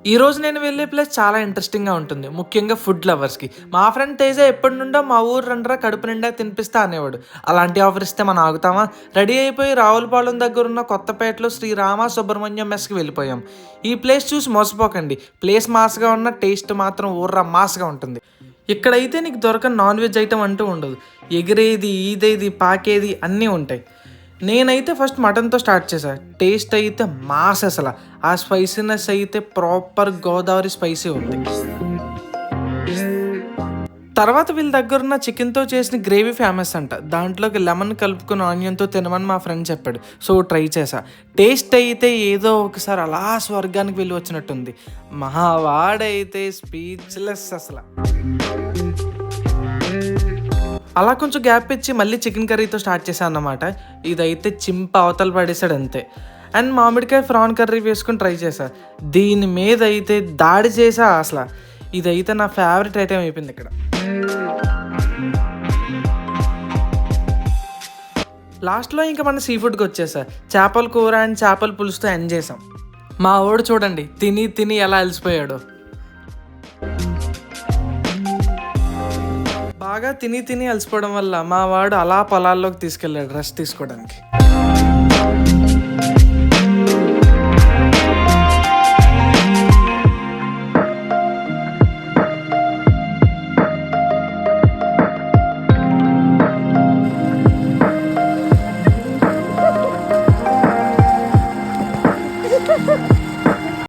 ఈరోజు నేను వెళ్ళే ప్లేస్ చాలా ఇంట్రెస్టింగ్‌గా ఉంటుంది. ముఖ్యంగా ఫుడ్ లవర్స్‌కి. మా ఫ్రెండ్ తేజ ఎప్పటినుండో మా ఊరు రండ్రా కడుపు నిండా తినిపిస్తా అనేవాడు. అలాంటి ఆఫర్ ఇస్తే మనం ఆగుతామా? రెడీ అయిపోయి రావులపాలెం దగ్గరున్న కొత్తపేటలో శ్రీ రామ సుబ్రహ్మణ్యం మెస్‌కి వెళ్ళిపోయాం. ఈ ప్లేస్ చూసి మోసపోకండి. ప్లేస్ మాస్‌గా ఉన్న టేస్ట్ మాత్రం ఊర్రా మాస్‌గా ఉంటుంది. ఇక్కడైతే నీకు దొరకని నాన్ వెజ్ ఐటెమ్ అంటూ ఉండదు. ఎగిరేది, ఈదేది, పాకేది అన్నీ ఉంటాయి. నేనైతే ఫస్ట్ మటన్‌తో స్టార్ట్ చేశా. టేస్ట్ అయితే మాస్ అసల. ఆ స్పైసీనెస్ అయితే ప్రాపర్ గోదావరి స్పైసీ ఉంది. తర్వాత వీళ్ళ దగ్గరున్న చికెన్‌తో చేసిన గ్రేవీ ఫేమస్ అంట. దాంట్లోకి లెమన్ కలుపుకొని ఆనియన్‌తో తినమని మా ఫ్రెండ్ చెప్పాడు. సో ట్రై చేశా. టేస్ట్ అయితే ఏదో ఒకసారి అలా స్వర్గానికి వెళ్ళి వచ్చినట్టుంది. మా వాడైతే స్పీచ్‌లెస్ అసల. అలా కొంచెం గ్యాప్ ఇచ్చి మళ్ళీ చికెన్ కర్రీతో స్టార్ట్ చేశాను అన్నమాట. ఇదైతే చింప అవతల పడేసాడు అంతే. అండ్ మామిడికాయ ప్రాన్ కర్రీ వేసుకొని ట్రై చేశా. దీని మీద అయితే దాడి చేశా అసల. ఇదైతే నా ఫేవరెట్ ఐటెమ్ అయిపోయింది ఇక్కడ. లాస్ట్‌లో ఇంక మన సీ ఫుడ్‌కి వచ్చేసా. చేపల కూర అండ్ చేపల పులుసుతో ఎండ్ చేసాం. మా వోడు చూడండి తిని తిని ఎలా అలసిపోయాడో. బాగా తిని తిని అలసిపోవడం వల్ల మా వాడు అలా పొలాల్లోకి తీసుకెళ్ళాడు రెస్ట్ తీసుకోవడానికి.